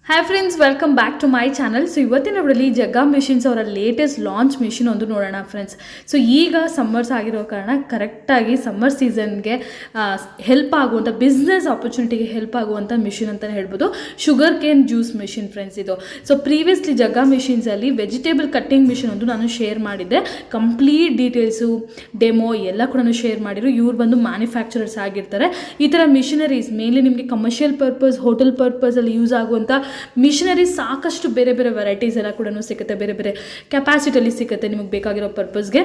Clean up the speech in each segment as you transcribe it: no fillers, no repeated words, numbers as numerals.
Hi friends, welcome back to my channel. So ಇವತ್ತಿನ ವಿಡಿಯೋಲಿ Jagga machines ಅವರ ಲೇಟೆಸ್ಟ್ ಲಾಂಚ್ ಮಿಷಿನ್ ಒಂದು ನೋಡೋಣ ಫ್ರೆಂಡ್ಸ್. ಸೊ ಈಗ ಸಮ್ಮರ್ಸ್ ಆಗಿರೋ ಕಾರಣ ಕರೆಕ್ಟಾಗಿ ಸಮ್ಮರ್ ಸೀಸನ್ಗೆ ಹೆಲ್ಪ್ ಆಗುವಂಥ ಬಿಸ್ನೆಸ್ ಆಪರ್ಚುನಿಟಿಗೆ ಹೆಲ್ಪ್ ಆಗುವಂಥ ಮಿಷಿನ್ ಅಂತಲೇ ಹೇಳ್ಬೋದು. Sugar cane juice machine friends ಇದು. ಸೊ ಪ್ರೀವಿಯಸ್ಲಿ ಜಗ್ಗಾ ಮಿಷಿನ್ಸಲ್ಲಿ ವೆಜಿಟೇಬಲ್ ಕಟ್ಟಿಂಗ್ ಮಿಷಿನ್ ಒಂದು ನಾನು ಶೇರ್ ಮಾಡಿದ್ದೆ. ಕಂಪ್ಲೀಟ್ ಡೀಟೇಲ್ಸು, ಡೆಮೋ ಎಲ್ಲ ಕೂಡ ಶೇರ್ ಮಾಡಿದ್ರು. ಇವ್ರು ಬಂದು ಮ್ಯಾನುಫ್ಯಾಕ್ಚರರ್ಸ್ ಆಗಿರ್ತಾರೆ. ಈ ಥರ ಮಿಷಿನರೀಸ್ ಮೇನ್ಲಿ ನಿಮಗೆ ಕಮರ್ಷಿಯಲ್ ಪರ್ಪಸ್, ಹೋಟೆಲ್ ಪರ್ಪಸಲ್ಲಿ ಯೂಸ್ ಆಗುವಂಥ ಮಿಷನರಿ ಸಾಕಷ್ಟು ಬೇರೆ ಬೇರೆ ವೆರೈಟೀಸ್ ಎಲ್ಲ ಕೂಡ ಸಿಗುತ್ತೆ. ಬೇರೆ ಬೇರೆ ಕೆಪಾಸಿಟಿಯಲ್ಲಿ ಸಿಗುತ್ತೆ ನಿಮಗೆ ಬೇಕಾಗಿರೋ ಪರ್ಪಸ್ಗೆ.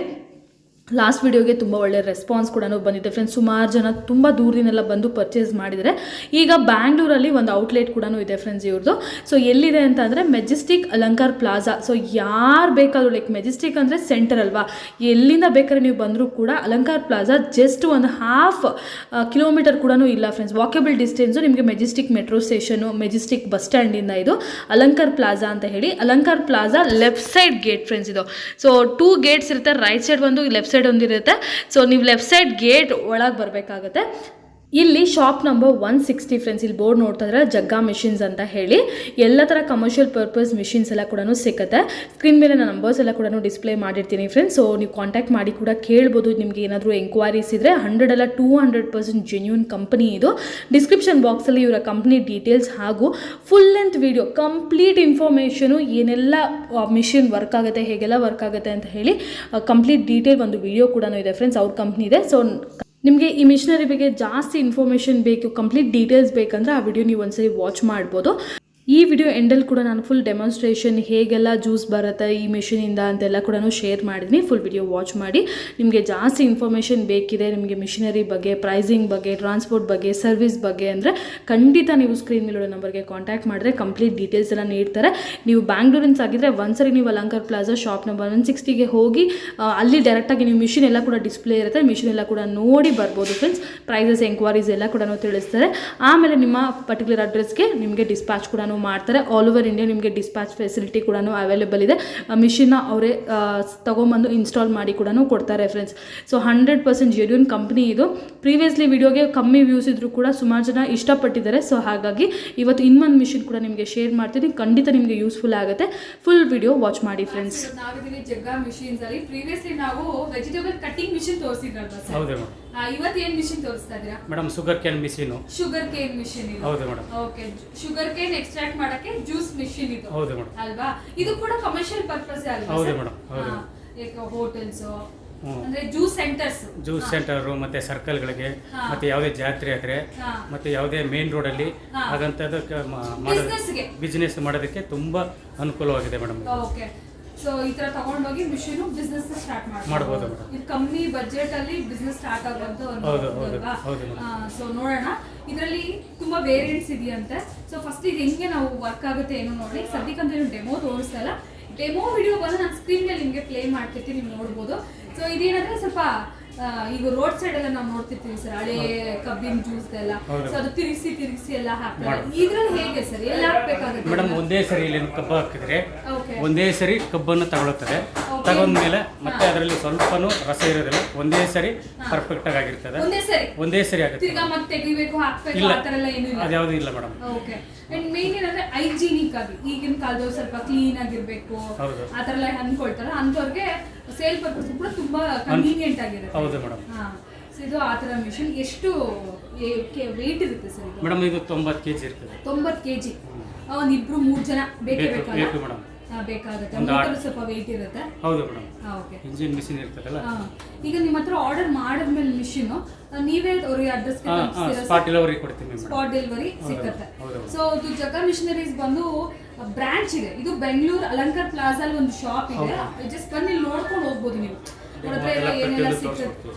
ಲಾಸ್ಟ್ ವಿಡಿಯೋಗೆ ತುಂಬ ಒಳ್ಳೆ ರೆಸ್ಪಾನ್ಸ್ ಕೂಡ ಬಂದಿದೆ ಫ್ರೆಂಡ್ಸ್. ಸುಮಾರು ಜನ ತುಂಬ ದೂರದಿಂದೆಲ್ಲ ಬಂದು ಪರ್ಚೇಸ್ ಮಾಡಿದರೆ. ಈಗ ಬ್ಯಾಂಗ್ಳೂರಲ್ಲಿ ಒಂದು ಔಟ್ಲೆಟ್ ಕೂಡ ಇದೆ ಫ್ರೆಂಡ್ಸ್ ಇವ್ರದ್ದು. ಸೊ ಎಲ್ಲಿದೆ ಅಂತ ಅಂದರೆ ಮೆಜೆಸ್ಟಿಕ್ ಅಲಂಕಾರ್ ಪ್ಲಾಜಾ. ಸೊ ಯಾರು ಬೇಕಾದರೂ ಲೈಕ್ ಮೆಜೆಸ್ಟಿಕ್ ಅಂದರೆ ಸೆಂಟರ್ ಅಲ್ವಾ, ಎಲ್ಲಿಂದ ಬೇಕಾದ್ರೆ ನೀವು ಬಂದರೂ ಕೂಡ ಅಲಂಕಾರ್ ಪ್ಲಾಜಾ ಜಸ್ಟ್ ಒಂದು ಹಾಫ್ ಕಿಲೋಮೀಟರ್ ಕೂಡ ಇಲ್ಲ ಫ್ರೆಂಡ್ಸ್. ವಾಕೇಬಲ್ ಡಿಸ್ಟೆನ್ಸು ನಿಮಗೆ Majestic metro station, Majestic bus ಸ್ಟ್ಯಾಂಡಿಂದ ಇದು ಅಲಂಕಾರ್ ಪ್ಲಾಜಾ ಅಂತ ಹೇಳಿ. Alankar Plaza left side gate friends ಇದು. ಸೊ 2 ಗೇಟ್ಸ್ ಇರುತ್ತೆ. ರೈಟ್ ಸೈಡ್ ಒಂದು, ಲೆಫ್ಟ್ ಸೈಡ್ ಒಂದಿರುತ್ತೆ. ಸೊ ನೀವು ಲೆಫ್ಟ್ ಸೈಡ್ ಗೇಟ್ ಒಳಗೆ ಬರಬೇಕಾಗುತ್ತೆ. ಇಲ್ಲಿ ಶಾಪ್ ನಂಬರ್ 160 ಫ್ರೆಂಡ್ಸ್. ಇಲ್ಲಿ ಬೋರ್ಡ್ ನೋಡ್ತಾ ಇದ್ರೆ ಜಗ್ಗಾ ಮಿಷಿನ್ಸ್ ಅಂತ ಹೇಳಿ. ಎಲ್ಲ ಥರ ಕಮರ್ಷಿಯಲ್ ಪರ್ಪಸ್ ಮಿಷಿನ್ಸ್ ಎಲ್ಲ ಕೂಡ ಸಿಗುತ್ತೆ. ಸ್ಕ್ರೀನ್ ಮೇಲೆ ನಾನು ನಂಬರ್ಸ್ ಎಲ್ಲ ಕೂಡ ಡಿಸ್ಪ್ಲೇ ಮಾಡಿರ್ತೀನಿ ಫ್ರೆಂಡ್ಸ್. ಸೊ ನೀವು ಕಾಂಟ್ಯಾಕ್ಟ್ ಮಾಡಿ ಕೂಡ ಕೇಳ್ಬೋದು. ನಿಮಗೆ ಏನಾದರೂ ಎಂಕ್ವೈರೀಸ್ ಇದ್ದರೆ 100 ಅಲ್ಲ 200% ಜೆನ್ಯೂನ್ ಕಂಪನಿ ಇದು. ಡಿಸ್ಕ್ರಿಪ್ಷನ್ ಬಾಕ್ಸಲ್ಲಿ ಇವರ ಕಂಪ್ನಿ ಡೀಟೇಲ್ಸ್ ಹಾಗೂ full length video, complete information, ಏನೆಲ್ಲ ಮಿಷಿನ್ ವರ್ಕ್ ಆಗುತ್ತೆ, ಹೇಗೆಲ್ಲ ವರ್ಕ್ ಆಗುತ್ತೆ ಅಂತ ಹೇಳಿ ಕಂಪ್ಲೀಟ್ ಡೀಟೇಲ್ ಒಂದು ವಿಡಿಯೋ ಕೂಡ ಇದೆ ಫ್ರೆಂಡ್ಸ್. ಅವ್ರ ಕಂಪ್ನಿ ಇದೆ. ಸೊ ನಿಮಗೆ ಈ ಮಿಷನರಿ ಬಗ್ಗೆ ಜಾಸ್ತಿ ಇನ್ಫಾರ್ಮೇಷನ್ ಬೇಕು, ಕಂಪ್ಲೀಟ್ ಡೀಟೇಲ್ಸ್ ಬೇಕಂದ್ರೆ ಆ ವಿಡಿಯೋ ನೀವು ಒಂದ್ಸರಿ ವಾಚ್ ಮಾಡ್ಬೋದು. ಈ ವಿಡಿಯೋ ಎಂಡಲ್ಲಿ ಕೂಡ ನಾನು ಫುಲ್ ಡೆಮಾನ್ಸ್ಟ್ರೇಷನ್ ಹೇಗೆಲ್ಲ ಜ್ಯೂಸ್ ಬರುತ್ತೆ ಈ ಮಿಷಿನಿಂದ ಅಂತೆಲ್ಲ ಕೂಡ ಶೇರ್ ಮಾಡಿದ್ದೀನಿ. ಫುಲ್ ವಿಡಿಯೋ ವಾಚ್ ಮಾಡಿ. ನಿಮಗೆ ಜಾಸ್ತಿ ಇನ್ಫಾರ್ಮೇಷನ್ ಬೇಕಿದೆ ನಿಮಗೆ ಮಿಷಿನರಿ ಬಗ್ಗೆ, ಪ್ರೈಸಿಂಗ್ ಬಗ್ಗೆ, ಟ್ರಾನ್ಸ್ಪೋರ್ಟ್ ಬಗ್ಗೆ, ಸರ್ವಿಸ್ ಬಗ್ಗೆ ಅಂದರೆ ಖಂಡಿತ ನೀವು ಸ್ಕ್ರೀನ್ ಮೇಲಿರೋ ನಂಬರ್ಗೆ ಕಾಂಟ್ಯಾಕ್ಟ್ ಮಾಡಿದ್ರೆ ಕಂಪ್ಲೀಟ್ ಡೀಟೇಲ್ಸ್ ಎಲ್ಲ ನೀಡ್ತಾರೆ. ನೀವು ಬ್ಯಾಂಗ್ಳೂರಿನ್ಸ್ ಆಗಿದ್ದರೆ ಒಂದ್ಸರಿ ನೀವು ಅಲಂಕಾರ್ ಪ್ಲಾಜಾ ಶಾಪ್ ನಂಬರ್ 160ಗೆ ಹೋಗಿ ಅಲ್ಲಿ ಡೈರೆಕ್ಟಾಗಿ ನೀವು ಮಿಷಿನ್ ಎಲ್ಲ ಕೂಡ ಡಿಸ್ಪ್ಲೇ ಇರುತ್ತೆ. ಮಿಷಿನ್ ಎಲ್ಲ ಕೂಡ ನೋಡಿ ಬರ್ಬೋದು ಫ್ರೆಂಡ್ಸ್. ಪ್ರೈಸಸ್, ಎಂಕ್ವೈರೀಸ್ ಎಲ್ಲ ಕೂಡ ತಿಳಿಸ್ತಾರೆ. ಆಮೇಲೆ ನಿಮ್ಮ ಪರ್ಟಿಕ್ಯುಲರ್ ಅಡ್ರೆಸ್ಗೆ ನಿಮಗೆ ಡಿಸ್ಪ್ಯಾಚ್ ಕೂಡ ಮಾಡ್ತಾರೆ. ಆಲ್ ಓವರ್ ಇಂಡಿಯಾ ನಿಮಗೆ ಡಿಸ್ಪ್ಯಾಚ್ ಫೆಸಿಲಿಟಿ ಕೂಡ ಅವೈಲೇಬಲ್ ಇದೆ. ಮಿಷಿನ್ನ ಅವರೇ ತಗೊಂಬಂದು ಇನ್ಸ್ಟಾಲ್ ಮಾಡಿ ಕೂಡ ಕೊಡ್ತಾರೆ ಫ್ರೆಂಡ್ಸ್. ಸೊ 100% ಜೆನ್ಯೂನ್ ಕಂಪ್ನಿ ಇದು. ಪ್ರೀವಿಯಸ್ಲಿ ವಿಡಿಯೋಗೆ ಕಮ್ಮಿ ವ್ಯೂಸ್ ಇದ್ರೂ ಕೂಡ ಸುಮಾರು ಜನ ಇಷ್ಟಪಟ್ಟಿದ್ದಾರೆ. ಸೊ ಹಾಗಾಗಿ ಇವತ್ತು ಇನ್ನೊಂದು ಮಿಷಿನ್ ಕೂಡ ನಿಮಗೆ ಶೇರ್ ಮಾಡ್ತೀನಿ. ಖಂಡಿತ ನಿಮಗೆ ಯೂಸ್ಫುಲ್ ಆಗುತ್ತೆ. ಫುಲ್ ವಿಡಿಯೋ ವಾಚ್ ಮಾಡಿ ಫ್ರೆಂಡ್ಸ್. ನಾವಿದ್ದೀವಿ ಜಗ್ಗಾ ಮಿಷಿನ್ಸ್ ಅಲ್ಲಿ. ಪ್ರೀವಿಯಸ್ಲಿ ನಾವು ವೆಜಿಟೇಬಲ್ ಕಟ್ಟಿಂಗ್ ಮಿಷಿನ್ ತೋರಿಸಿದ್ರಲ್ವಾ ಸರ್? ಹೌದು ಮೇಡಮ್. ಇವತ್ತು ಏನು ಮಿಷಿನ್ ತೋರಿಸ್ತಾ ಇದ್ದೀರಾ madam? Sugar cane machine. Sugar cane machine ಇದು. ಹೌದು madam. Okay, sugar cane extract ಮಾಡಕ್ಕೆ ಜ್ಯೂಸ್ ಮಿಷಿನ್ ಇದು. ಹೌದು ಮೇಡಮ್. ಅಲ್ವಾ? ಇದು ಕೂಡ ಕಮರ್ಷಿಯಲ್ ಪರ್ಪಸ್ ಅಲ್ವಾ? ಹೌದು ಮೇಡಮ್. ಹೌದು. ಲೈಕ್ ಹೋಟೆಲ್ಸ್ ಅಂದ್ರೆ ಜ್ಯೂಸ್ ಸೆಂಟರ್ ಮತ್ತೆ ಸರ್ಕಲ್ಗಳಿಗೆ, ಮತ್ತೆ ಯಾವುದೇ ಜಾತ್ರೆ ಆದ್ರೆ, ಮತ್ತೆ ಯಾವುದೇ ಮೇನ್ ರೋಡ್ ಅಲ್ಲಿ ಹಾಗಂತದ್ದು ಬಿಸ್ನೆಸ್ ಮಾಡೋದಕ್ಕೆ ತುಂಬಾ ಅನುಕೂಲವಾಗಿದೆ ಮೇಡಮ್. ಓಕೆ. ಸೊ ಈ ತರ ತಗೊಂಡೋಗಿ ಮಿಷಿನ್ ಬಿಸ್ನೆಸ್ ಸ್ಟಾರ್ಟ್ ಮಾಡಬಹುದು. ಇದು ಕಮ್ಮಿ ಬಜೆಟ್ ಅಲ್ಲಿ ಬಿಸ್ನೆಸ್ ಸ್ಟಾರ್ಟ್ ಆಗೋದು ಅಲ್ವಾ? ಸೊ ನೋಡೋಣ. ಇದರಲ್ಲಿ ತುಂಬಾ ವೇರಿಯಂಟ್ಸ್ ಇದೆಯಂತೆ. ಸೊ ಫಸ್ಟ್ ಇದು ಹೆಂಗೆ ನಾವು ವರ್ಕ್ ಆಗುತ್ತೆ ಏನೋ ನೋಡಿ. ಸದ್ಯಕ್ಕಂತ ಏನು ಡೆಮೋ ತೋರಿಸ್ತಾ ಇಲ್ಲ. ಡೆಮೋ ವಿಡಿಯೋ ಬಂದು ನಾನು ಸ್ಕ್ರೀನ್ ಮೇಲೆ ನಿಮಗೆ ಪ್ಲೇ ಮಾಡ್ತಿರ್ತೀನಿ, ನೀವು ನೋಡ್ಬೋದು. ಸೊ ಇದೇನಂದ್ರೆ ಸ್ವಲ್ಪ ಈಗ ರೋಡ್ ಸೈಡ್ ಎಲ್ಲ ನಾವು ನೋಡ್ತಿರ್ತೀವಿ ಸರ್, ಹಳೆ ಕಬ್ಬಿನ ಜ್ಯೂಸ್ ಎಲ್ಲ. ಸೊ ಅದು ತಿರುಗಿಸಿ ಎಲ್ಲ ಹಾಕ್ತಾರೆ. ಇದ್ರಲ್ಲಿ ಹೇಗೆ ಸರ್, ಎಲ್ಲ ಹಾಕ್ಬೇಕಾಗುತ್ತೆ ಮೇಡಮ್? ಒಂದೇ ಸರಿ ಇಲ್ಲಿ ಕಬ್ಬು ಹಾಕಿದ್ರೆ ಒಂದೇ ಸರಿ ಕಬ್ಬನ್ನು ತಗೊಳುತ್ತದೆ. ತಗೊಂಡ್ಮೇಲೆ ಮತ್ತೆ ಅದರಲ್ಲಿ ಸ್ವಲ್ಪನೂ ರಸ ಇರೋದಿಲ್ಲ. ಒಂದೇ ಸರಿ ಪರ್ಫೆಕ್ಟ್ ಆಗಿರ್ತದೆ. ಒಂದೇ ಸರಿ ಆಗುತ್ತೆ. ಈಗ ಮತ್ತೆ ತೆಗಿಬೇಕು, ಹಾಕ್ಬೇಕು, ಆ ತರ ಎಲ್ಲ ಏನೂ ಇಲ್ಲ. ಅದ್ಯಾವುದು ಇಲ್ಲ ಮೇಡಮ್. ಓಕೆ. ಅಂಡ್ ಮೇನ್ ಏನಂದ್ರೆ ಹೈಜಿನಿಕ್ ಆಗಿ, ಈಗಿನ ಕಾಲದಲ್ಲಿ ಸ್ವಲ್ಪ ಕ್ಲೀನ್ ಆಗಿರ್ಬೇಕು ಆ ತರ ಎಲ್ಲ ಅನ್ಕೊಳ್ತಾರೆ. ಅಂತವ್ರಿಗೆ ಸೇಲ್ ಪರ್ಪಸ್ ಕೂಡ ತುಂಬಾ ಕನ್ವೀನಿಯಂಟ್ ಆಗಿರುತ್ತೆ. ಹೌದು ಮೇಡಮ್. ಸೊ ಇದು ಆ ತರ ಮಿಷನ್. ಎಷ್ಟು ವೆಯ್ಟ್ ಇರುತ್ತೆ ಸರ್ ಮೇಡಮ್? ಇದು 90 kg ಇರ್ತದೆ. 90 kg. ಒಂದು 2-3 ಜನ ಬೇಕು ಮೇಡಮ್. ಬೇಕಾಗುತ್ತೆ. ಮೋಟರ್ ಸ್ವಲ್ಪ ವೆಯ್ಟ್ ಇರುತ್ತೆ. ಹೌದು ಮೇಡಮ್. ಓಕೆ. ಇಂಜಿನ್ ಮಿಷಿನ್ ಇರ್ತದಲ್ಲ. ಈಗ ನಿಮ್ಮ ಹತ್ರ ಆರ್ಡರ್ ಮಾಡಿದ್ಮೇಲೆ ಮಿಷಿನ್ ನೀವೇ ಅವ್ರಿಗೆ ಅಡ್ರೆಸ್ಗೆ ಸ್ಪಾಟ್ ಡೆಲಿವರಿ ಕೊಡ್ತೀವಿ. ಸ್ಪಾಟ್ ಡೆಲಿವರಿ ಸಿಗುತ್ತೆ. ಸೊ ಇದು ಜಗ್ಗಾ ಮಿಷನರೀಸ್ ಬಂದು ಬ್ರಾಂಚ್ ಇದೆ. ಇದು ಬೆಂಗಳೂರು ಅಲಂಕಾರ್ ಪ್ಲಾಜಾ ಅಲ್ಲಿ ಒಂದು ಶಾಪ್ ಇದೆ. ಜಸ್ಟ್ ಬಂದು ಇಲ್ಲಿ ನೋಡ್ಕೊಂಡು ಹೋಗ್ಬೋದು ನೀವು. ನೋಡಿದ್ರೆ ಎಲ್ಲ ಏನೆಲ್ಲ ಸಿಗ್ತದೆ,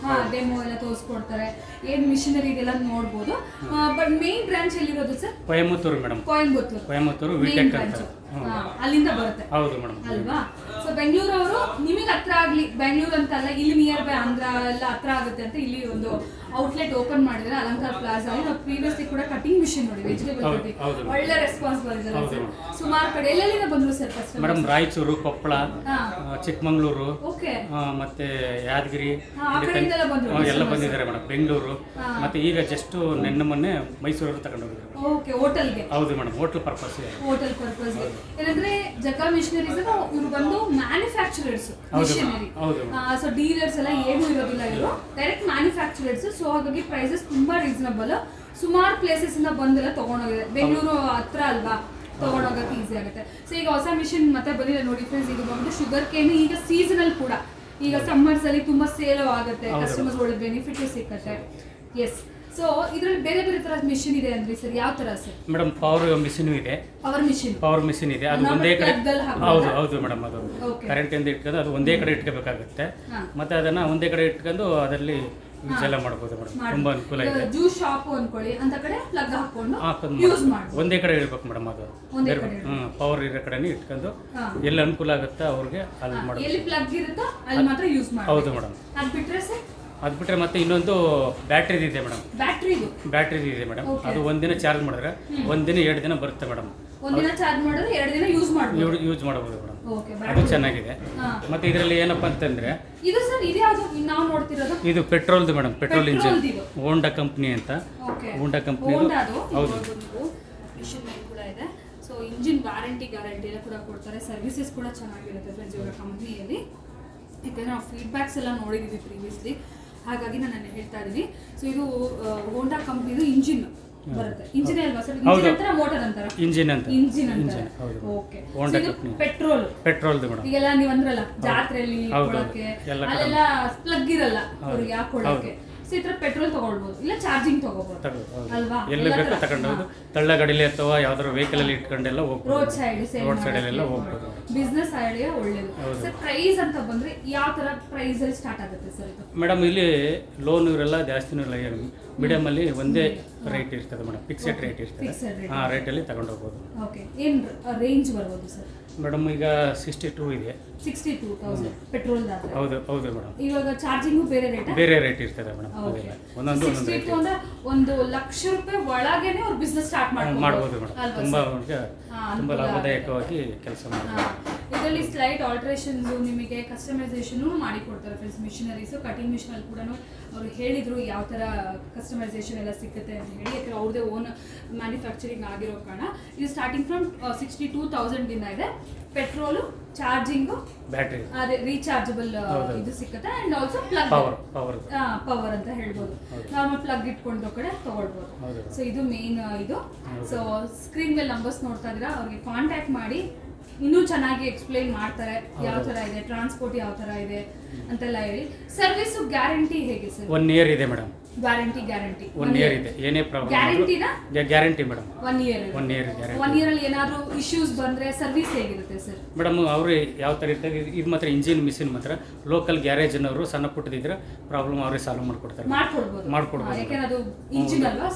ಡೆಮೋ ಎಲ್ಲ ತೋರಿಸ್ಕೊಡ್ತಾರೆ. ಏನ್ ಮಿಷನರಿ ಇದೆಲ್ಲ ನೋಡ್ಬೋದು. ಬಟ್ ಮೇನ್ ಬ್ರಾಂಚ್ ಎಲ್ಲಿರೋದು ಸರ್? ಕೊಯಮತ್ತೂರು ಮೇಡಮ್. ಕೊಯಮತ್ತೂರು ಅಲ್ಲಿಂದ ಬರುತ್ತೆ. ಹೌದು ಮೇಡಮ್. ಅಲ್ವಾ? ಸೊ ಬೆಂಗಳೂರು ಅವರು ನಿಮಗೆ ಹತ್ರ ಆಗ್ಲಿ, ಬೆಂಗಳೂರು ಅಂತಲ್ಲ, ಇಲ್ಲಿ ನಿಯರ್ ಬೈ ಆಂಧ್ರ ಎಲ್ಲ ಹತ್ರ ಆಗುತ್ತೆ ಅಂತ ಇಲ್ಲಿ ಒಂದು ಔಟ್ಲೆಟ್ ಓಪನ್ ಮಾಡಿದ್ರೆ ಅಲಂಕಾರ ಪ್ಲಾಜಾ ಅಲ್ಲಿ. ನಾವು ಪ್ರೀವಿಯಸ್ಲಿ ಕೂಡ ಕಟಿಂಗ್ ಮಿಷಿನ್ ನೋಡಿ, ವೆಜಿಟೇಬಲ್ ಕಟಿಂಗ್, ಒಳ್ಳೆ ರೆಸ್ಪಾನ್ಸ್ ಬಂದಿದೆ ಸರ್. ಸುಮಾರು ಕಡೆ ಎಲ್ಲೆಲ್ಲಿಂದ ಬಂದ್ರು sir first? Madam Raichur, Koppal, Chikmagalur, okay, ಮತ್ತೆ ಯಾದಗಿರಿ ಎಲ್ಲ ಬಂದಿದ್ದಾರೆ ಮೇಡಮ್, ಬೆಂಗಳೂರು, ಮತ್ತೆ ಈಗ ಜಸ್ಟ್ ಮೊನ್ನೆ ಮೈಸೂರು ತಗೊಂಡು ಹೋಗಿದ್ದಾರೆ. ಓಕೆ, ಹೋಟೆಲ್ಗೆ? ಹೌದು ಮೇಡಮ್, ಹೋಟೆಲ್ ಪರ್ಪಸ್. ಏನಂದ್ರೆ ಜಗ್ಗಾ ಮಿಷನರೀಸ್ ಇವರು ಬಂದು ಮ್ಯಾನುಫ್ಯಾಕ್ಚರರ್ಸ್ ಮಿಷನರಿ. ಸೊ ಡೀಲರ್ಸ್ ಎಲ್ಲ ಏನೂ ಇರೋದಿಲ್ಲ, ಇವರು ಡೈರೆಕ್ಟ್ ಮ್ಯಾನುಫ್ಯಾಕ್ಚರರ್ಸ್. ಸೊ ಹಾಗಾಗಿ ಪ್ರೈಸಸ್ ತುಂಬಾ ರೀಸನಬಲ್. ಸುಮಾರು ಪ್ಲೇಸಸ್ ಇಂದ ಬಂದೆಲ್ಲ ತಗೊಂಡೋಗಿದೆ. ಬೆಂಗಳೂರು ಹತ್ರ ಅಲ್ವಾ, ತಗೊಂಡೋಗಕ್ಕೆ ಈಸಿ ಆಗುತ್ತೆ. ಸೊ ಈಗ ಹೊಸ ಮಿಷಿನ್ ಮತ್ತೆ ಬಂದಿದೆ ನೋಡಿ ಫ್ರೆಂಡ್ಸ್. ಈಗ ಬಂದು ಶುಗರ್ ಕೇನ್ ಈಗ ಸೀಸನಲ್ ಕೂಡ, ಈಗ ಸಮ್ಮರ್ಸ್ ಅಲ್ಲಿ ತುಂಬಾ ಸೇಲ್ ಆಗುತ್ತೆ, ಕಸ್ಟಮರ್ಸ್ ಒಳ್ಳೆ ಬೆನಿಫಿಟ್ ಸಿಕ್ಕತ್ತೆ. ಎಸ್, ಸೊ ಇದರಲ್ಲಿ ಬೇರೆ ಬೇರೆ ತರ ಮಿಷಿನ್ ಇದೆ ಅಂದ್ರೆ ಸರ್ ಯಾವ ತರ ಸರ್? ಮೇಡಮ್ ಪವರ್ ಮಿಷಿನ್ ಇದೆ, ಪವರ್ ಮಿಷಿನ್ ಇದೆ. ಅದು ಒಂದೇ ಕಡೆ, ಹೌದು ಮೇಡಮ್, ಅದು ಕರೆಂಟ್ ಇಂದ ಇಟ್ಕೊಂಡು ಅದು ಒಂದೇ ಕಡೆ ಇಟ್ಕೋಬೇಕಾಗುತ್ತೆ. ಮತ್ತೆ ಅದನ್ನ ಒಂದೇ ಕಡೆ ಇಟ್ಕೊಂಡು ಅದರಲ್ಲಿ ಯೂಸ್ ಎಲ್ಲ ಮಾಡಬಹುದು ಮೇಡಮ್, ತುಂಬಾ ಅನುಕೂಲ ಇದೆ. ಜ್ಯೂಸ್ ಶಾಪ್ ಅನ್ಕೊಳ್ಳಿ, ಅಂತ ಕಡೆ ಪ್ಲಗ್ ಹಾಕೊಂಡು ಯೂಸ್ ಮಾಡಬಹುದು. ಒಂದೇ ಕಡೆ ಇಡಬೇಕು ಮೇಡಮ್, ಅದು ಪವರ್ ಇರೋ ಕಡೆನೇ ಇಟ್ಕೊಂಡು ಎಲ್ಲಿ ಅನುಕೂಲ ಆಗುತ್ತೆ ಅವ್ರಿಗೆ ಅಲ್ಲಿ ಮಾಡಬಹುದು. ಎಲ್ಲಿ ಪ್ಲಗ್ ಇರುತ್ತೋ ಅಲ್ಲಿ ಮಾತ್ರ ಯೂಸ್ ಮಾಡಬಹುದು. ಹೌದು ಮೇಡಮ್. ಅದು ಬಿಟ್ರೆ ಸರ್? ಅದು ಬಿಟ್ಟರೆ ಮತ್ತೆ ಇನ್ನೊಂದು ಬ್ಯಾಟ್ರಿ ಇದೆ ಮೇಡಮ್. ಬ್ಯಾಟ್ರಿ ಇದೆ ಮೇಡಮ್. ಅದು ಒಂದಿನ ಚಾರ್ಜ್ ಮಾಡಿದ್ರೆ ಒಂದಿನ 2 ದಿನ ಬರುತ್ತೆ ಮೇಡಮ್. ಒಂದಿನ ಚಾರ್ಜ್ ಮಾಡಿದ್ರೆ 2 ದಿನ ಯೂಸ್ ಮಾಡಬಹುದು ಮೇಡಮ್. ಅದು ಚೆನ್ನಾಗಿದೆ. ಮತ್ತೆ ಇದರಲ್ಲಿ ಏನಪ್ಪಾ ಅಂತಂದ್ರೆ ಇದು ಸರ್ ಇದು ಯಾವುದು ನಾವು ನೋಡ್ತಿರೋದು? ಇದು ಪೆಟ್ರೋಲ್ದು madam, petrol engine, Honda company ಅಂತ. ಹೋಂಡಾ ಕಂಪನಿ ಹೌದು. ಮಿಷನ್ ಕೂಡ ಇದೆ. ಸೊ ಇಂಜಿನ್ ವಾರಂಟಿ ಗ್ಯಾರಂಟಿ ಎಲ್ಲ ಕೂಡ ಕೊಡ್ತಾರೆ. ಸರ್ವಿಸಸ್ ಕೂಡ ಚೆನ್ನಾಗಿರುತ್ತೆ ಫ್ರೆಂಡ್ಸ್ ಇವರ ಕಂಪನಿಯಲ್ಲಿ. ಯಾಕಂದ್ರೆ ನಾವು ಫೀಡ್ಬ್ಯಾಕ್ಸ್ ಎಲ್ಲ ನೋಡಿದ್ದೀವಿ ಪ್ರೀವಿಯಸ್ಲಿ, ಹಾಗಾಗಿ ನಾನು ಹೇಳ್ತಾ ಇದ್ದೀನಿ. ಸೊ ಇದು ಹೋಂಡಾ ಕಂಪ್ನಿದು ಇಂಜಿನ್ ಬರುತ್ತೆ. ಇಂಜಿನ್ ಅಲ್ವಾ ಸರ್? ಇಂಜಿನ್ ಅಂತಾರ ಮೋಟರ್ ಅಂತಾರ? ಇಂಜಿನ್ ಅಂತ. ಓಕೆ. ಪೆಟ್ರೋಲ್ದು ಮೇಡಮ್. ಈಗೆಲ್ಲ ನೀವು ಅಂದ್ರಲ್ಲ ಜಾತ್ರೆಯಲ್ಲಿ ಕೊಡೋಕೆ ಅಲ್ಲೆಲ್ಲ ಪ್ಲಗ್ ಇರಲ್ಲ ಅವ್ರಿಗೆ ಹಾಕೊಳ್ಳೋಕೆ. ಸೊ ಈ ತರ ಪೆಟ್ರೋಲ್ ತಗೊಳ್ಬಹುದು, ಇಲ್ಲ ಚಾರ್ಜಿಂಗ್ ತಗೋಬಹುದು ಅಲ್ವಾ? ಎಲ್ಲಿ ಬೇಕು ತಗೊಂಡು ತಳ್ಳಗಡಿಲಿ ಅಥವಾ ಯಾವ್ದಾದ್ರು ವೆಹಿಕಲ್ ಅಲ್ಲಿ ಇಟ್ಕೊಂಡೆಲ್ಲ ಹೋಗ್ಬೋದು. ರೋಡ್ ಸೈಡ್ ಎಲ್ಲ ಹೋಗ್ಬೋದು. ಬಿಸ್ನೆಸ್ ಐಡಿಯಾ ಒಳ್ಳೇದು. ಸರ್ ಪ್ರೈಸ್ ಅಂತ ಬಂದ್ರೆ ಯಾವ ತರ ಪ್ರೈಸ್ ಅಲ್ಲಿ ಸ್ಟಾರ್ಟ್ ಆಗುತ್ತೆ ಸರ್ ಇದು? ಮೇಡಮ್ ಇಲ್ಲಿ ಲೋನ್ ಇವರೆಲ್ಲ ಜಾಸ್ತಿನೂ ಇಲ್ಲ, ಮೀಡಿಯಂ ಅಲ್ಲಿ ಒಂದೇ ರೇಟ್ ಇರ್ತದೆ ಮೇಡಮ್, ಫಿಕ್ಸೆಡ್ ರೇಟ್ ಇರ್ತದೆ. ಆ ರೇಟಲ್ಲಿ ತಗೊಂಡು ಹೋಗ್ಬೋದು. ಓಕೆ, ಏನು ರೇಂಜ್ ಬರ್ಬೋದು ಸರ್? ಮೇಡಮ್ ಈಗ 62 ಇದೆ. 62,000 ಪೆಟ್ರೋಲ್ ದಾದ್ರೆ? ಹೌದು ಮೇಡಮ್. ಇವಾಗ ಚಾರ್ಜಿಂಗ್ ಬೇರೆ ರೇಟ್ ಇರ್ತದೆ ಮೇಡಮ್. ಒಂದೊಂದು ರೇಟ್. ಅಂದ್ರೆ 1 ಲಕ್ಷ ರೂಪಾಯಿ ಒಳಗೇನೆ ಅವ್ರು ಬಿಸ್ನೆಸ್ ಸ್ಟಾರ್ಟ್ ಮಾಡಬಹುದು ಮೇಡಮ್. ತುಂಬಾ ಲಾಭದಾಯಕವಾಗಿ ಕೆಲಸ ಮಾಡ್ತಾರೆ. ಇದರಲ್ಲಿ ಸ್ಲೈಟ್ ಆಲ್ಟ್ರೇಷನ್ಸ್, ನಿಮಗೆ ಕಸ್ಟಮೈಸೇಷನ್ ಮಾಡಿ ಕೊಡ್ತಾರೆ ಫ್ರೆಂಡ್ಸ್ ಮಿಷನರೀಸ್. ಕಟಿಂಗ್ ಮಿಷನ್ ಅಲ್ಲಿ ಕೂಡ ಅವ್ರು ಹೇಳಿದ್ರು ಯಾವ ತರ ಕಸ್ಟಮೈಸೇಷನ್ ಎಲ್ಲ ಸಿಗುತ್ತೆ ಅಂತ ಹೇಳಿ. ಯಾಕಂದ್ರೆ ಅವ್ರದೇ ಓನ್ ಮ್ಯಾನುಫ್ಯಾಕ್ಚರಿಂಗ್ ಆಗಿರೋ ಕಾರಣ ಇದು ಸ್ಟಾರ್ಟಿಂಗ್ ಫ್ರಮ್ 62,000 ಇಂದ ಇದೆ. ಪೆಟ್ರೋಲು, ಚಾರ್ಜಿಂಗು, ಬ್ಯಾಟ್ರಿ, ಅದೇ ರೀಚಾರ್ಜಬಲ್ ಇದು ಸಿಗುತ್ತೆ. ಅಂಡ್ ಆಲ್ಸೋ ಪ್ಲಗ್ ಪವರ್ ಅಂತ ಹೇಳ್ಬೋದು. ನಾರ್ಮಲ್ ಪ್ಲಗ್ ಇಟ್ಕೊಂಡು ಕಡೆ ತಗೊಳ್ಬೋದು. ಸೊ ಇದು ಮೇನ್ ಇದು. ಸೊ ಸ್ಕ್ರೀನ್ ಮೇಲೆ ನಂಬರ್ಸ್ ನೋಡ್ತಾ ಇದ್ದೀರಾ, ಅವ್ರಿಗೆ ಕಾಂಟ್ಯಾಕ್ಟ್ ಮಾಡಿ ಇನ್ನೂ ಚೆನ್ನಾಗಿ ಎಕ್ಸ್ಪ್ಲೈನ್ ಮಾಡ್ತಾರೆ ಯಾವ ತರ ಇದೆ, ಟ್ರಾನ್ಸ್ಪೋರ್ಟ್ ಯಾವ ತರ ಇದೆ ಅಂತೆಲ್ಲ ಹೇಳಿ. ಸರ್ವಿಸ್ ಗ್ಯಾರಂಟಿ ಹೇಗೆ ಸರ್? 1 ಇಯರ್ ಇದೆ ಮೇಡಮ್. ಗ್ಯಾರಂಟಿ 1 ಇಯರ್ ಇದೆ. ಏನೇ problem guarantee madam. 1 year. 1 year ಅಲ್ಲಿ ಏನಾದರೂ ಇಶ್ಯೂಸ್ ಬಂದ್ರೆ ಸರ್ವಿಸ್ ಹೇಗಿರುತ್ತೆ ಸರ್? ಮೇಡಮ್ ಅವರು ಯಾವ ತರ ಇರ್ತಾರೆ, ಇದು ಮಾತ್ರ ಇಂಜಿನ್ ಮಿಷಿನ್ ಮಾತ್ರ ಲೋಕಲ್ ಗ್ಯಾರೇಜ್ ಅನ್ನೋರು ಸಣ್ಣ ಪುಟ್ಟದಿದ್ರೆ ಪ್ರಾಬ್ಲಮ್ ಅವರೇ ಸಾಲ್ವ್ ಮಾಡ್ಕೊಡ್ತಾರೆ. ಮಾಡ್ಕೊಡ್ಬೋದು. ಯಾಕಂದ್ರೆ ಅದು ಇಂಜಿನ್ ಅಲ್ವಾ,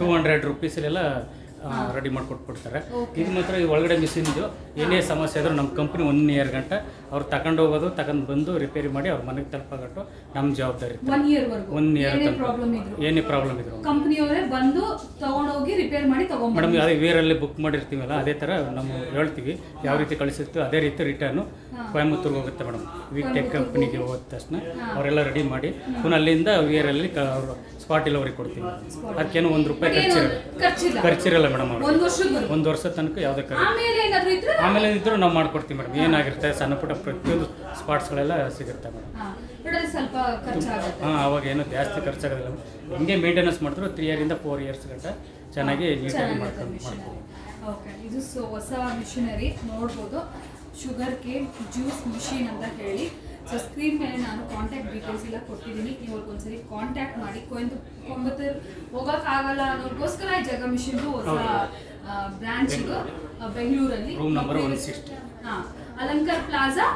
200 ರೂಪೀಸಲ್ಲೆಲ್ಲ ರೆಡಿ ಮಾಡ್ಕೊಟ್ಬಿಡ್ತಾರೆ. ಇದು ಮಾತ್ರ ಈ ಒಳಗಡೆ ಮಿಷಿನ್ ಇದು ಏನೇ ಸಮಸ್ಯೆ ಆದರೂ ನಮ್ಮ ಕಂಪ್ನಿ 1 ಇಯರ್ ಗಂಟ ಅವ್ರು ತಗೊಂಡು ಹೋಗೋದು, ತಗೊಂಡು ಬಂದು ರಿಪೇರಿ ಮಾಡಿ ಅವ್ರ ಮನೆಗೆ ತಲುಪಗಟ್ಟು ನಮ್ಮ ಜವಾಬ್ದಾರಿ. 1 ಇಯರ್ ಏನೇ ಪ್ರಾಬ್ಲಮ್ ಇದ್ರು ಕಂಪ್ನಿಯವರೇ ಬಂದು ತಗೊಂಡೋಗಿ ರಿಪೇರ್ ಮಾಡಿ ತಗೊಂಡು ಮೇಡಮ್. ಅದೇ ವೇರಲ್ಲಿ ಬುಕ್ ಮಾಡಿರ್ತೀವಲ್ಲ ಅದೇ ಥರ ನಾವು ಹೇಳ್ತೀವಿ, ಯಾವ ರೀತಿ ಕಳಿಸುತ್ತೋ ಅದೇ ರೀತಿ ರಿಟರ್ನು ಕೊಯಮತ್ತೂರ್ಗೆ ಹೋಗುತ್ತೆ ಮೇಡಮ್. ವಿಟೆಕ್ ಕಂಪ್ನಿಗೆ ಹೋದ ತಕ್ಷಣ ಅವರೆಲ್ಲ ರೆಡಿ ಮಾಡಿ ಪುನಃ ಅಲ್ಲಿಂದ ವೇರಲ್ಲಿ ಅವರು ಸ್ಪಾಟ್ ಡೆಲಿವರಿ ಕೊಡ್ತೀವಿ. ಅದಕ್ಕೇನು 1 ರೂಪಾಯಿ ಖರ್ಚಿರಲ್ಲ ಮೇಡಮ್. ಅವರು 1 ವರ್ಷ ತನಕ ಯಾವುದೇ ಆಮೇಲೆ ಇದ್ರೂ ನಾವು ಮಾಡ್ಕೊಡ್ತೀವಿ ಮೇಡಮ್. ಏನಾಗಿರುತ್ತೆ ಸಣ್ಣ ಪುಟ್ಟ ಪ್ರತಿಯೊಂದು ಸ್ಪಾಟ್ಸ್ಗಳೆಲ್ಲ ಸಿಗುತ್ತೆ ಮೇಡಮ್. ಅವಾಗ ಏನು ಜಾಸ್ತಿ ಖರ್ಚಾಗೋದಿಲ್ಲ. ಹಿಂಗೆ ಮೇಂಟೆನೆನ್ಸ್ ಮಾಡಿದ್ರು 3 ಇಯರಿಂದ 4 ಇಯರ್ಸ್ ಗಂಟ ಚೆನ್ನಾಗಿ ನೀಟಾಗಿ ಮಾಡ್ತೀವಿ. ಇದು ಹೊಸ ಮಿಷನರಿ ನೋಡ್ಬೋದು, ಶುಗರ್ ಕೇನ್ ಜ್ಯೂಸ್ ಮಿಷಿನ್ ಅಂತ ಹೇಳಿ. ಸೊ ಸ್ಕ್ರೀನ್ ಮೇಲೆ ನಾನು ಕಾಂಟ್ಯಾಕ್ಟ್ ಡೀಟೇಲ್ಸ್ ಎಲ್ಲ ಕೊಟ್ಟಿದ್ದೀನಿ, ನೀವು ಒಂದ್ಸರಿ ಕಾಂಟ್ಯಾಕ್ಟ್ ಮಾಡಿ. ಕೊಯಂಬತ್ತೂರು ಹೋಗೋಕ್ಕಾಗಲ್ಲ ಅನ್ನೋದಕ್ಕೋಸ್ಕರ ಈ ಜಗ್ಗಾ ಮಿಷನ್ದು ಹೊಸ ಬ್ರಾಂಚ್ ಇದು ಬೆಂಗಳೂರಲ್ಲಿ. Room number 160. Alankar Plaza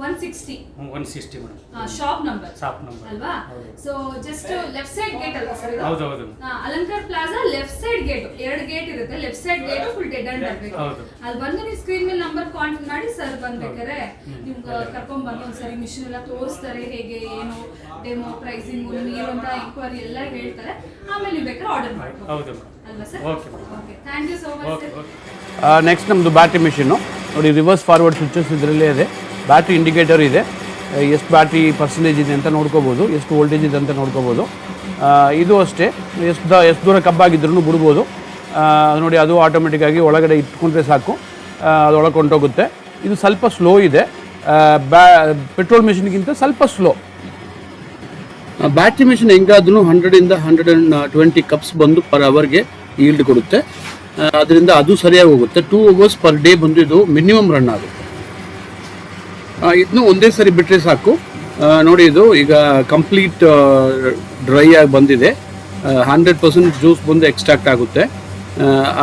160 160 madam shop number ಅಲ್ವಾ? So just left side gate ಅಲ್ವಾ ಸರ್ ಇದು? ಹೌದು Alankar Plaza left side gate, 2 gate ಇರುತ್ತೆ. Left side gate full dead end ಆಗಬೇಕು. ಅಲ್ಲಿ ಬಂದು ನೀವು ಸ್ಕ್ರೀನ್ ಮೇಲೆ ನಂಬರ್ ಕಾಂಟ್ಯಾಕ್ಟ್ ಮಾಡಿ ಸರ್ ಬಂದ್ಬೇಕಾರೆ ನಿಮ್ಗೆ ಕರ್ಕೊಂಡ್ ಬಂದು ಒಂದ್ಸರಿ ಮಿಷಿನ್ ಎಲ್ಲ ತೋರಿಸ್ತಾರೆ, ಹೇಗೆ ಏನು ಡೆಮೋ ಪ್ರೈಸಿಂಗ್ ನೀವಂತ ಎಂಕ್ವೈರಿ ಎಲ್ಲ ಹೇಳ್ತಾರೆ. ಆಮೇಲೆ ನೀವು ಬೇಕಾದ್ರೆ ಆರ್ಡರ್ ಮಾಡ್ಬೋದು ಅಲ್ವಾ sir? Okay, thank you so much sir. Next ನಮ್ಮದು ಬ್ಯಾಟ್ರಿ ಮಿಷಿನ್ನು ನೋಡಿ, ರಿವರ್ಸ್ ಫಾರ್ವರ್ಡ್ ಸ್ವಿಚಸ್ ಇದರಲ್ಲೇ ಇದೆ. ಬ್ಯಾಟ್ರಿ ಇಂಡಿಕೇಟರ್ ಇದೆ, ಎಷ್ಟು ಬ್ಯಾಟ್ರಿ ಪರ್ಸೆಂಟೇಜ್ ಇದೆ ಅಂತ ನೋಡ್ಕೋಬೋದು, ಎಷ್ಟು ವೋಲ್ಟೇಜ್ ಇದೆ ಅಂತ ನೋಡ್ಕೋಬೋದು. ಇದು ಅಷ್ಟೇ, ಎಷ್ಟು ದೂರ ಕಬ್ಬಾಗಿದ್ರೂ ಬಿಡ್ಬೋದು ನೋಡಿ. ಅದು ಆಟೋಮೆಟಿಕ್ಕಾಗಿ ಒಳಗಡೆ ಇಟ್ಕೊಂಡ್ರೆ ಸಾಕು, ಅದು ಒಳಗೆ ಕೊಂಡೋಗುತ್ತೆ. ಇದು ಸ್ವಲ್ಪ ಸ್ಲೋ ಇದೆ, ಪೆಟ್ರೋಲ್ ಮಿಷಿನ್ಗಿಂತ ಸ್ವಲ್ಪ ಸ್ಲೋ. ಬ್ಯಾಟ್ರಿ ಮಿಷಿನ್ ಹೆಂಗಾದ್ರೂ 100ಇಂದ 120 ಕಪ್ಸ್ ಬಂದು ಪರ್ ಅವರ್ಗೆ ಈಲ್ಡ್ ಕೊಡುತ್ತೆ. ಅದರಿಂದ ಅದು ಸರಿಯಾಗಿ ಹೋಗುತ್ತೆ. 2 ಅವರ್ಸ್ ಪರ್ ಡೇ ಬಂದು ಇದು ಮಿನಿಮಮ್ ರನ್ ಆಗುತ್ತೆ. ಇದನ್ನು ಒಂದೇ ಸರಿ ಬಿಟ್ಟರೆ ಸಾಕು ನೋಡಿ. ಇದು ಈಗ ಕಂಪ್ಲೀಟ್ ಡ್ರೈ ಆಗಿ ಬಂದಿದೆ, 100% ಜ್ಯೂಸ್ ಬಂದು ಎಕ್ಸ್ಟ್ರಾಕ್ಟ್ ಆಗುತ್ತೆ.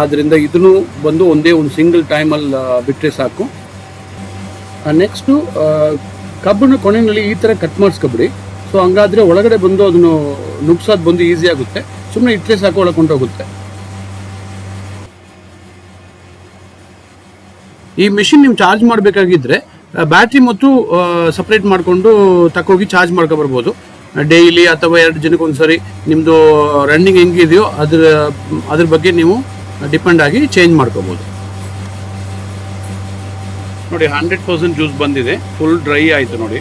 ಆದ್ದರಿಂದ ಇದನ್ನು ಬಂದು ಒಂದೇ ಒಂದು ಸಿಂಗಲ್ ಟೈಮಲ್ಲಿ ಬಿಟ್ಟರೆ ಸಾಕು. ನೆಕ್ಸ್ಟು ಕಬ್ಬನ್ನು ಕೊನೆಯಲ್ಲಿ ಈ ಥರ ಕಟ್ ಮಾಡಿಸ್ಕೊಬಿಡಿ. ಸೊ ಹಂಗಾದರೆ ಒಳಗಡೆ ಬಂದು ಅದನ್ನು ನುಗ್ಸೋದು ಬಂದು ಈಸಿ ಆಗುತ್ತೆ. ಸುಮ್ಮನೆ ಇಟ್ಟರೆ ಸಾಕು, ಒಳಗೆ ಕೊಂಡೋಗುತ್ತೆ. ಈ ಮಿಷಿನ್ ನೀವು ಚಾರ್ಜ್ ಮಾಡಬೇಕಾಗಿದ್ದರೆ ಬ್ಯಾಟ್ರಿ ಮತ್ತು ಸಪ್ರೇಟ್ ಮಾಡಿಕೊಂಡು ತಕೋಗಿ ಚಾರ್ಜ್ ಮಾಡ್ಕೊಬರ್ಬೋದು. ಡೈಲಿ ಅಥವಾ 2 ದಿನಕ್ಕೆ ಒಂದ್ಸರಿ ನಿಮ್ಮದು ರನ್ನಿಂಗ್ ಹೆಂಗಿದೆಯೋ ಅದ್ರ ಬಗ್ಗೆ ನೀವು ಡಿಪೆಂಡ್ ಆಗಿ ಚೇಂಜ್ ಮಾಡ್ಕೋಬೋದು. ನೋಡಿ 100% ಜ್ಯೂಸ್ ಬಂದಿದೆ, ಫುಲ್ ಡ್ರೈ ಆಯಿತು ನೋಡಿ.